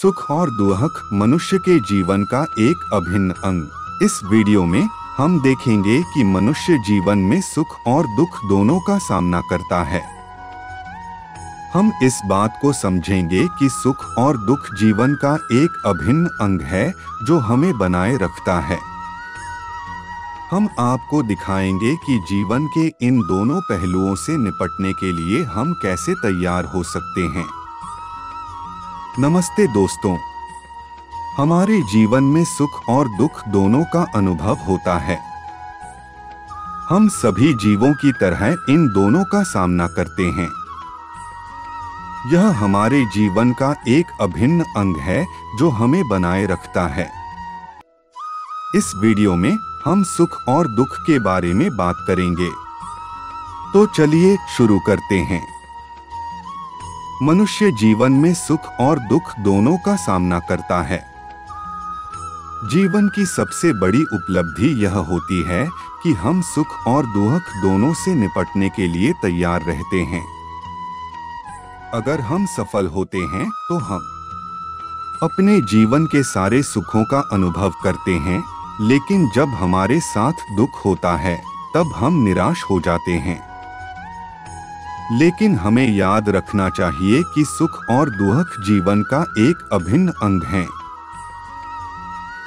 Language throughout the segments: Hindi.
सुख और दुख मनुष्य के जीवन का एक अभिन्न अंग। इस वीडियो में हम देखेंगे कि मनुष्य जीवन में सुख और दुख दोनों का सामना करता है। हम इस बात को समझेंगे कि सुख और दुख जीवन का एक अभिन्न अंग है जो हमें बनाए रखता है। हम आपको दिखाएंगे कि जीवन के इन दोनों पहलुओं से निपटने के लिए हम कैसे तैयार हो सकते हैं। नमस्ते दोस्तों, हमारे जीवन में सुख और दुख दोनों का अनुभव होता है। हम सभी जीवों की तरह इन दोनों का सामना करते हैं। यह हमारे जीवन का एक अभिन्न अंग है जो हमें बनाए रखता है। इस वीडियो में हम सुख और दुख के बारे में बात करेंगे। तो चलिए शुरू करते हैं। मनुष्य जीवन में सुख और दुख दोनों का सामना करता है। जीवन की सबसे बड़ी उपलब्धि यह होती है कि हम सुख और दुख दोनों से निपटने के लिए तैयार रहते हैं। अगर हम सफल होते हैं तो हम अपने जीवन के सारे सुखों का अनुभव करते हैं, लेकिन जब हमारे साथ दुख होता है तब हम निराश हो जाते हैं। लेकिन हमें याद रखना चाहिए कि सुख और दुख जीवन का एक अभिन्न अंग है।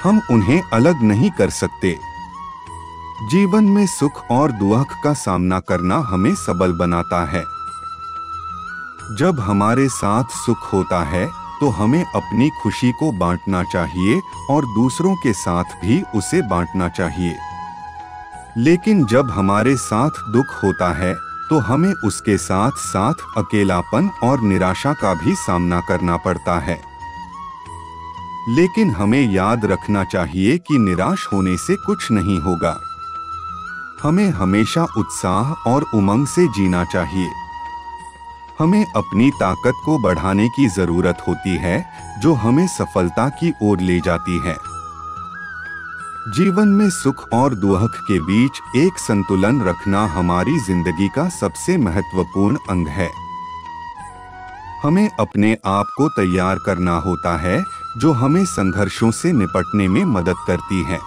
हम उन्हें अलग नहीं कर सकते। जीवन में सुख और दुख का सामना करना हमें सबल बनाता है। जब हमारे साथ सुख होता है तो हमें अपनी खुशी को बांटना चाहिए और दूसरों के साथ भी उसे बांटना चाहिए। लेकिन जब हमारे साथ दुख होता है तो हमें उसके साथ साथ अकेलापन और निराशा का भी सामना करना पड़ता है। लेकिन हमें याद रखना चाहिए कि निराश होने से कुछ नहीं होगा। हमें हमेशा उत्साह और उमंग से जीना चाहिए। हमें अपनी ताकत को बढ़ाने की जरूरत होती है जो हमें सफलता की ओर ले जाती है। जीवन में सुख और दुख के बीच एक संतुलन रखना हमारी जिंदगी का सबसे महत्वपूर्ण अंग है। हमें अपने आप को तैयार करना होता है जो हमें संघर्षों से निपटने में मदद करती है।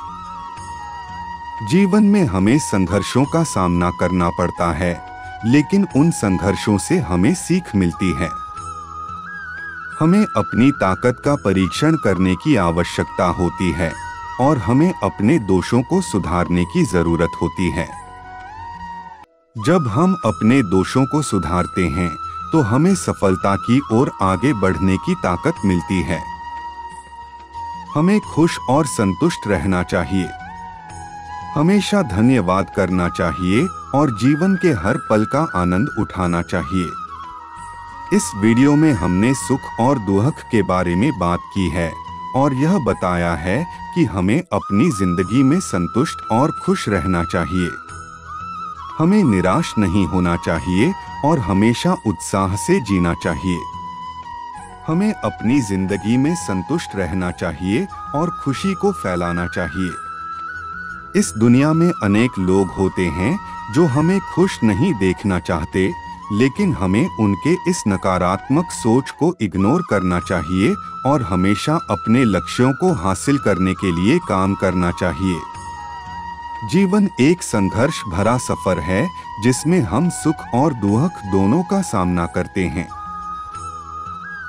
जीवन में हमें संघर्षों का सामना करना पड़ता है, लेकिन उन संघर्षों से हमें सीख मिलती है। हमें अपनी ताकत का परीक्षण करने की आवश्यकता होती है और हमें अपने दोषों को सुधारने की जरूरत होती है। जब हम अपने दोषों को सुधारते हैं तो हमें सफलता की ओर आगे बढ़ने की ताकत मिलती है। हमें खुश और संतुष्ट रहना चाहिए। हमेशा धन्यवाद करना चाहिए और जीवन के हर पल का आनंद उठाना चाहिए। इस वीडियो में हमने सुख और दुख के बारे में बात की है और यह बताया है कि हमें अपनी जिंदगी में संतुष्ट और खुश रहना चाहिए। हमें निराश नहीं होना चाहिए और हमेशा उत्साह से जीना चाहिए। हमें अपनी जिंदगी में संतुष्ट रहना चाहिए और खुशी को फैलाना चाहिए। इस दुनिया में अनेक लोग होते हैं जो हमें खुश नहीं देखना चाहते, लेकिन हमें उनके इस नकारात्मक सोच को इग्नोर करना चाहिए और हमेशा अपने लक्ष्यों को हासिल करने के लिए काम करना चाहिए। जीवन एक संघर्ष भरा सफर है जिसमें हम सुख और दुख दोनों का सामना करते हैं।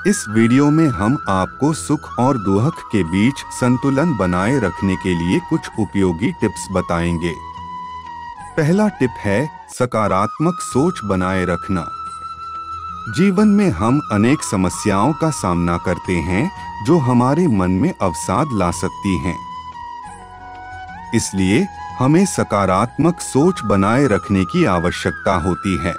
इस वीडियो में हम आपको सुख और दुख के बीच संतुलन बनाए रखने के लिए कुछ उपयोगी टिप्स बताएंगे। पहला टिप है सकारात्मक सोच बनाए रखना। जीवन में हम अनेक समस्याओं का सामना करते हैं जो हमारे मन में अवसाद ला सकती हैं। इसलिए हमें सकारात्मक सोच बनाए रखने की आवश्यकता होती है।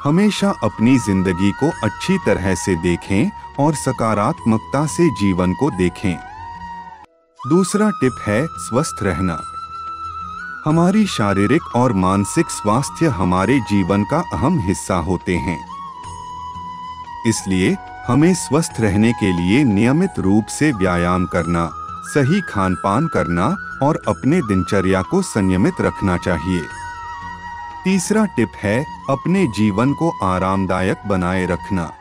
हमेशा अपनी जिंदगी को अच्छी तरह से देखें और सकारात्मकता से जीवन को देखें। दूसरा टिप है स्वस्थ रहना। हमारी शारीरिक और मानसिक स्वास्थ्य हमारे जीवन का अहम हिस्सा होते हैं। इसलिए हमें स्वस्थ रहने के लिए नियमित रूप से व्यायाम करना, सही खान-पान करना और अपने दिनचर्या को संयमित रखना चाहिए। तीसरा टिप है अपने जीवन को आरामदायक बनाए रखना।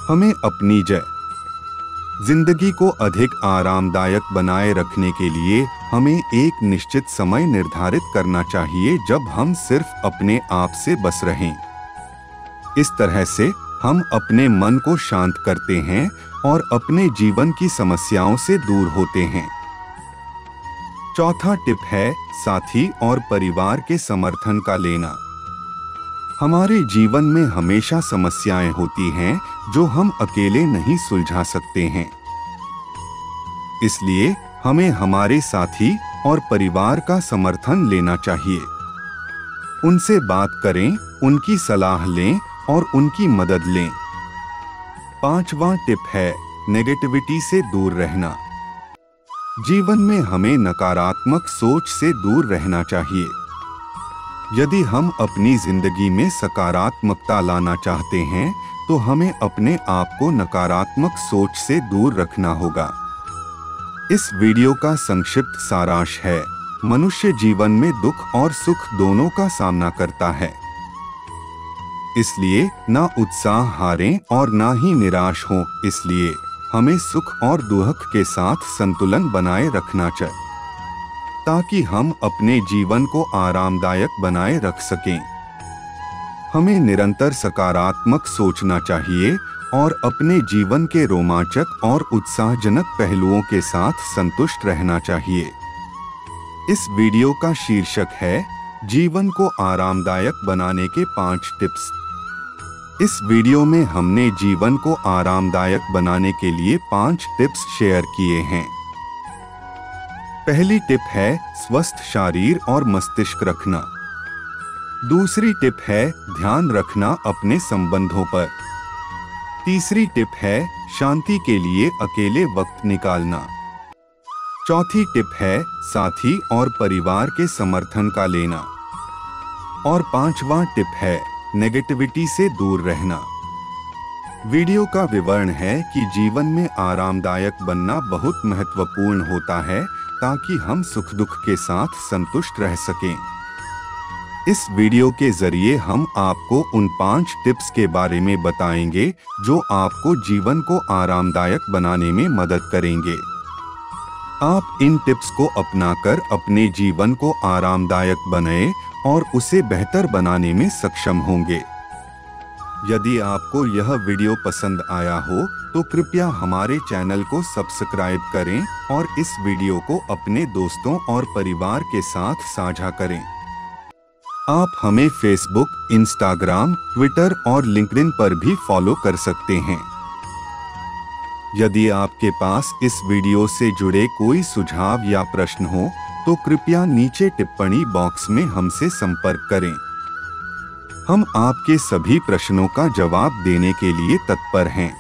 हमें अपनी जिंदगी को अधिक आरामदायक बनाए रखने के लिए हमें एक निश्चित समय निर्धारित करना चाहिए जब हम सिर्फ अपने आप से बस रहें। इस तरह से हम अपने मन को शांत करते हैं और अपने जीवन की समस्याओं से दूर होते हैं। चौथा टिप है साथी और परिवार के समर्थन का लेना। हमारे जीवन में हमेशा समस्याएं होती हैं जो हम अकेले नहीं सुलझा सकते हैं। इसलिए हमें हमारे साथी और परिवार का समर्थन लेना चाहिए। उनसे बात करें, उनकी सलाह लें और उनकी मदद लें। पांचवा टिप है नेगेटिविटी से दूर रहना। जीवन में हमें नकारात्मक सोच से दूर रहना चाहिए। यदि हम अपनी जिंदगी में सकारात्मकता लाना चाहते हैं तो हमें अपने आप को नकारात्मक सोच से दूर रखना होगा। इस वीडियो का संक्षिप्त सारांश है, मनुष्य जीवन में दुख और सुख दोनों का सामना करता है, इसलिए ना उत्साह हारें और ना ही निराश हों। इसलिए हमें सुख और दुख के साथ संतुलन बनाए रखना चाहिए ताकि हम अपने जीवन को आरामदायक बनाए रख सकें। हमें निरंतर सकारात्मक सोचना चाहिए और अपने जीवन के रोमांचक और उत्साहजनक पहलुओं के साथ संतुष्ट रहना चाहिए। इस वीडियो का शीर्षक है जीवन को आरामदायक बनाने के 5 टिप्स। इस वीडियो में हमने जीवन को आरामदायक बनाने के लिए 5 टिप्स शेयर किए हैं। पहली टिप है स्वस्थ शरीर और मस्तिष्क रखना। दूसरी टिप है ध्यान रखना अपने संबंधों पर। तीसरी टिप है शांति के लिए अकेले वक्त निकालना। चौथी टिप है साथी और परिवार के समर्थन का लेना। और 5वां टिप है नेगेटिविटी से दूर रहना। वीडियो का विवरण है कि जीवन में आरामदायक बनना बहुत महत्वपूर्ण होता है ताकि हम सुख दुख के साथ संतुष्ट रह सकें। इस वीडियो के जरिए हम आपको उन 5 टिप्स के बारे में बताएंगे जो आपको जीवन को आरामदायक बनाने में मदद करेंगे। आप इन टिप्स को अपनाकर अपने जीवन को आरामदायक बनाएं और उसे बेहतर बनाने में सक्षम होंगे। यदि आपको यह वीडियो पसंद आया हो तो कृपया हमारे चैनल को सब्सक्राइब करें और इस वीडियो को अपने दोस्तों और परिवार के साथ साझा करें। आप हमें फेसबुक, इंस्टाग्राम, ट्विटर और लिंक्डइन पर भी फॉलो कर सकते हैं। यदि आपके पास इस वीडियो से जुड़े कोई सुझाव या प्रश्न हो तो कृपया नीचे टिप्पणी बॉक्स में हमसे संपर्क करें। हम आपके सभी प्रश्नों का जवाब देने के लिए तत्पर हैं।